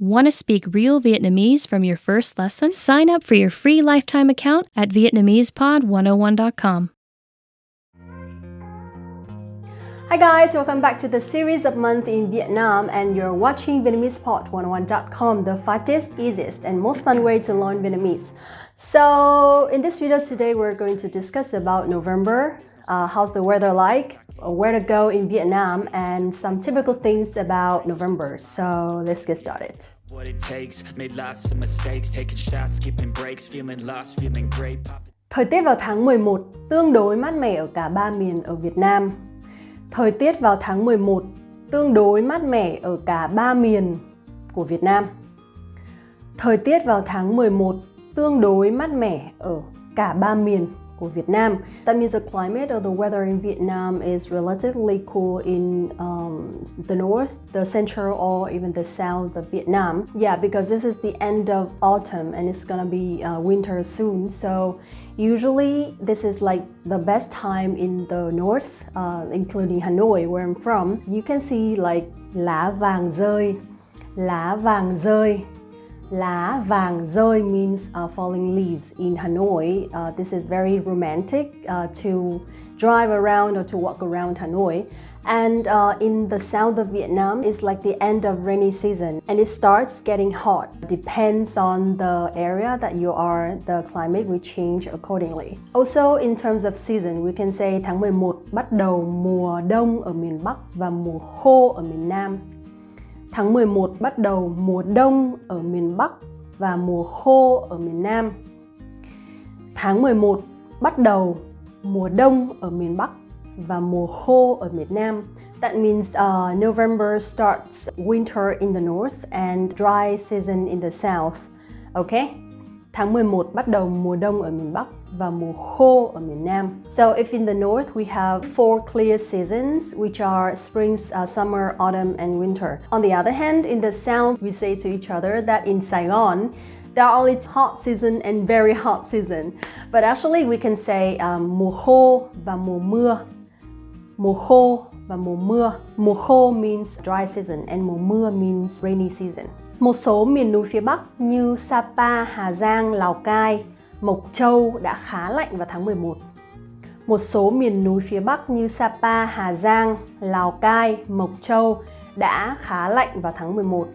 Want to speak real Vietnamese from your first lesson? Sign up for your free lifetime account at Vietnamesepod101.com. Hi guys, welcome back to the series of Month in Vietnam, and you're watching Vietnamesepod101.com, the fastest, easiest, and most fun way to learn Vietnamese. So in this video today, we're going to discuss about November, how's the weather like, where to go in Vietnam, and some typical things about November. So let's get started. What it takes, made lots of mistakes, taking shots, skipping breaks, feeling lost, feeling great. Thời tiết vào tháng 11 tương đối mát mẻ ở cả ba miền ở Việt Nam. Thời tiết vào tháng 11 tương đối mát mẻ ở cả ba miền của Việt Nam. Thời tiết vào tháng 11 tương đối mát mẻ ở cả ba miền của Việt Nam. That means the climate or the weather in Vietnam is relatively cool in the north, the central, or even the south of Vietnam. Yeah, because this is the end of autumn and it's gonna be winter soon. So usually this is like the best time in the north, including Hanoi, where I'm from. You can see like lá vàng rơi, lá vàng rơi. Lá vàng rơi means falling leaves in Hanoi. This is very romantic to drive around or to walk around Hanoi. And in the south of Vietnam, it's like the end of rainy season and it starts getting hot. Depends on the area that you are, the climate will change accordingly. Also, in terms of season, we can say tháng 11 bắt đầu mùa đông ở miền Bắc và mùa khô ở miền Nam. Tháng 11 bắt đầu mùa đông ở miền Bắc và mùa khô ở miền Nam. Tháng 11 bắt đầu mùa đông ở miền Bắc và mùa khô ở miền Nam. That means November starts winter in the north and dry season in the south. Okay? Tháng 11 bắt đầu mùa đông ở miền Bắc và mùa khô ở miền Nam. So if in the north we have 4 clear seasons, which are spring, summer, autumn, and winter. On the other hand, in the south, we say to each other that in Saigon, there are only hot season and very hot season. But actually we can say mùa khô và mùa mưa. Mùa khô và mùa mưa. Mùa khô means dry season and mùa mưa means rainy season. Một số miền núi phía Bắc như Sapa, Hà Giang, Lào Cai, Mộc Châu đã khá lạnh vào tháng 11. Một số miền núi phía Bắc như Sapa, Hà Giang, Lào Cai, Mộc Châu đã khá lạnh vào tháng 11.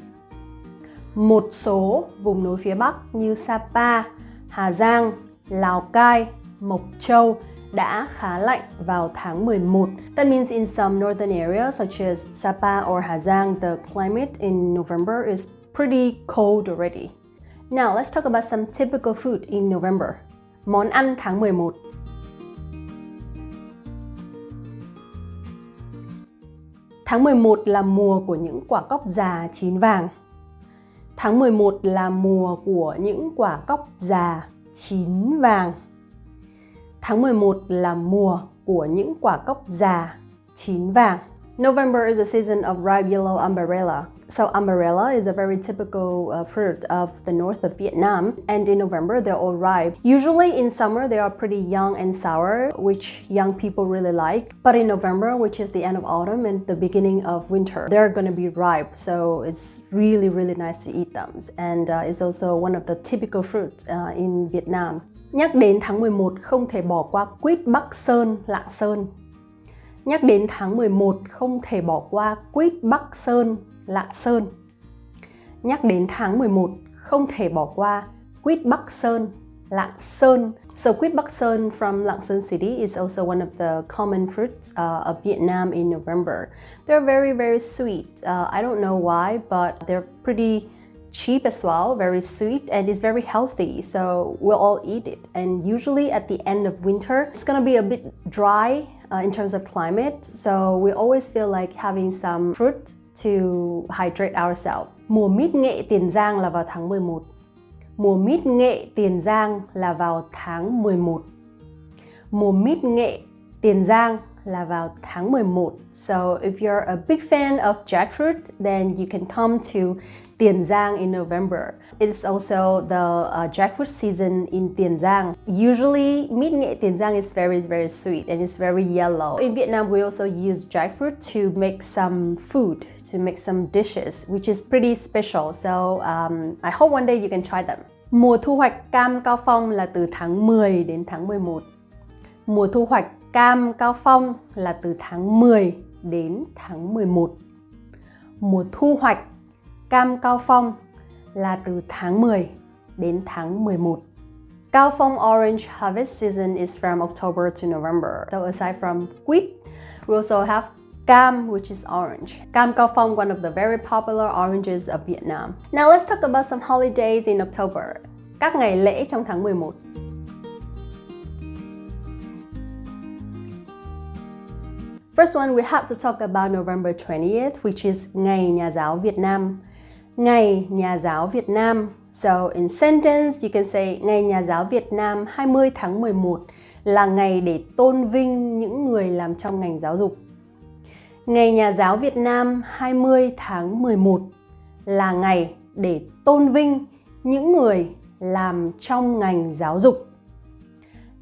Một số vùng núi phía Bắc như Sapa, Hà Giang, Lào Cai, Mộc Châu đã khá lạnh vào tháng 11. That means in some northern areas such as Sapa or Hà Giang, the climate in November is pretty cold already. Now let's talk about some typical food in November. Món ăn tháng 11. Tháng 11 là mùa của những quả cóc già chín vàng. Tháng 11 là mùa của những quả cóc già chín vàng. Tháng 11 là mùa của những quả cóc già chín vàng. November is a season of ripe yellow umbrella. So umbrella is a very typical fruit of the north of Vietnam, and in November they're all ripe. Usually in summer they are pretty young and sour, which young people really like. But in November, which is the end of autumn and the beginning of winter, they're going to be ripe. So it's really, really nice to eat them. And it's also one of the typical fruits in Vietnam. Nhắc đến tháng 11 không thể bỏ qua quýt Bắc Sơn, Lạng Sơn. Nhắc đến tháng 11 không thể bỏ qua quýt Bắc Sơn, Lạng Sơn. Nhắc đến tháng 11 không thể bỏ qua quýt Bắc Sơn, Lạng Sơn. So quýt Bắc Sơn from Lạng Sơn city is also one of the common fruits of Vietnam in November. They're very, very sweet. I don't know why, but they're pretty cheap as well, very sweet, and it's very healthy, so we'll all eat it. And usually at the end of winter, it's gonna be a bit dry in terms of climate, so we always feel like having some fruit to hydrate ourselves. Mùa mít nghệ Tiền Giang là vào tháng 11. Mùa mít nghệ Tiền Giang là vào tháng 11. Mùa mít nghệ Tiền Giang là vào tháng 11. So if you're a big fan of jackfruit, then you can come to Tiền Giang in November. It's also the jackfruit season in Tiền Giang. Usually, mít nghệ Tiền Giang is very, very sweet and it's very yellow. In Vietnam, we also use jackfruit to make some food, to make some dishes, which is pretty special. So I hope one day you can try them. Mùa thu hoạch cam Cao Phong là từ tháng 10 đến tháng 11. Mùa thu hoạch cam Cao Phong là từ tháng 10 đến tháng 11. Mùa thu hoạch cam Cao Phong là từ tháng 10 đến tháng 11. Cao Phong orange harvest season is from October to November. So aside from quýt, we also have cam, which is orange. Cam Cao Phong, one of the very popular oranges of Vietnam. Now let's talk about some holidays in October. Các ngày lễ trong tháng 11. First one, we have to talk about November 20th, which is Ngày Nhà giáo Việt Nam. Ngày Nhà giáo Việt Nam. So in sentence, you can say Ngày Nhà giáo Việt Nam 20 tháng 11 là ngày để tôn vinh những người làm trong ngành giáo dục. Ngày Nhà giáo Việt Nam 20 tháng 11 là ngày để tôn vinh những người làm trong ngành giáo dục.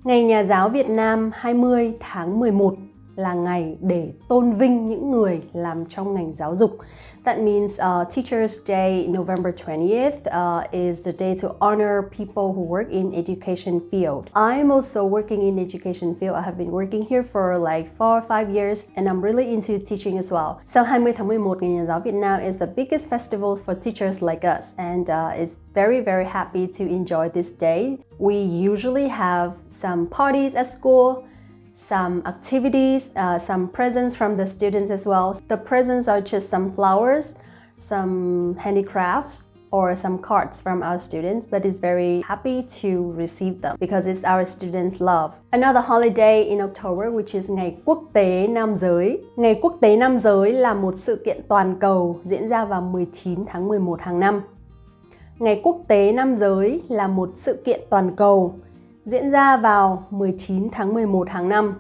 Ngày Nhà giáo Việt Nam 20 tháng 11 là ngày để tôn vinh những người làm trong ngành giáo dục. That means Teachers' Day, November 20th, is the day to honor people who work in education field. I'm also working in education field. I have been working here for like 4 or 5 years and I'm really into teaching as well. So 20 tháng 11, Ngày Nhà giáo Việt Nam is the biggest festival for teachers like us and it's very, very happy to enjoy this day. We usually have some parties at school, some activities, some presents from the students as well. The presents are just some flowers, some handicrafts, or some cards from our students, but it's very happy to receive them because it's our students' love. Another holiday in October, which is Ngày Quốc tế Nam giới. Ngày Quốc tế Nam giới là một sự kiện toàn cầu diễn ra vào 19 tháng 11 hàng năm. Ngày Quốc tế Nam giới là một sự kiện toàn cầu diễn ra vào 19 tháng 11 hàng năm.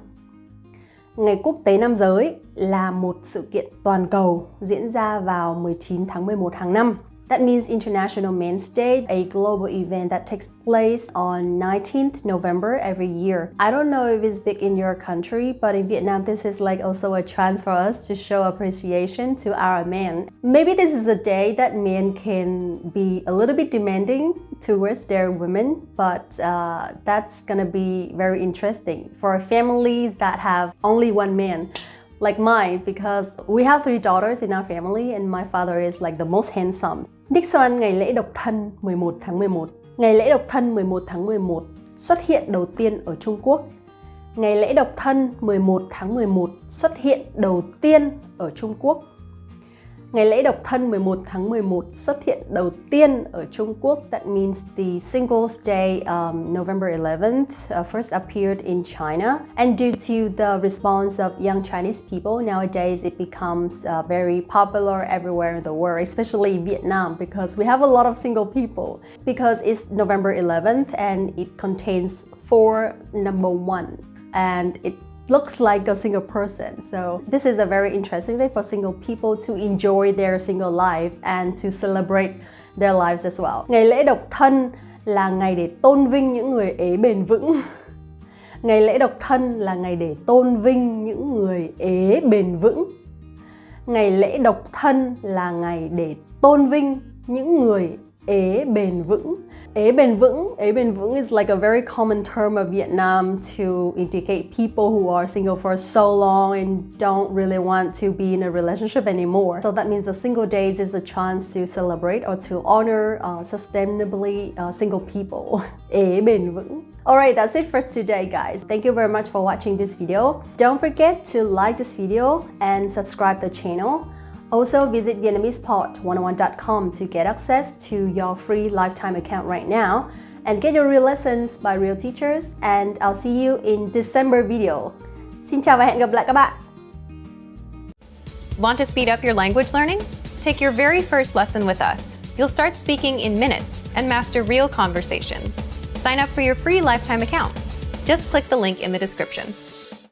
Ngày Quốc tế Nam giới là một sự kiện toàn cầu diễn ra vào 19 tháng 11 hàng năm. That means International Men's Day, a global event that takes place on 19th November every year. I don't know if it's big in your country, but in Vietnam, this is like also a chance for us to show appreciation to our men. Maybe this is a day that men can be a little bit demanding towards their women, but that's gonna be very interesting for families that have only one man. Like mine, because we have 3 daughters in our family and my father is like the most handsome. Next one, Ngày lễ độc thân 11 tháng 11. Ngày lễ độc thân 11 tháng 11 xuất hiện đầu tiên ở Trung Quốc. Ngày lễ độc thân 11 tháng 11 xuất hiện đầu tiên ở Trung Quốc. Ngày lễ độc thân 11 tháng 11 xuất hiện đầu tiên ở Trung Quốc. That means the Singles Day, November 11th, first appeared in China. And due to the response of young Chinese people, nowadays it becomes very popular everywhere in the world, especially in Vietnam, because we have a lot of single people. Because it's November 11th and it contains 4 number ones and it looks like a single person. So this is a very interesting day for single people to enjoy their single life and to celebrate their lives as well. Ngày lễ độc thân là ngày để tôn vinh những người ế bền vững. Ngày lễ độc thân là ngày để tôn vinh những người ế bền vững. Ngày lễ độc thân là ngày để tôn vinh những người ế bền vững. Ế bền vững is like a very common term of Vietnam to indicate people who are single for so long and don't really want to be in a relationship anymore. So that means the single days is a chance to celebrate or to honor sustainably single people. Ế bền vững. Alright, that's it for today, guys. Thank you very much for watching this video. Don't forget to like this video and subscribe the channel. Also, visit VietnamesePod101.com to get access to your free lifetime account right now and get your real lessons by real teachers. And I'll see you in December video. Xin chào và hẹn gặp lại các bạn. Want to speed up your language learning? Take your very first lesson with us. You'll start speaking in minutes and master real conversations. Sign up for your free lifetime account. Just click the link in the description.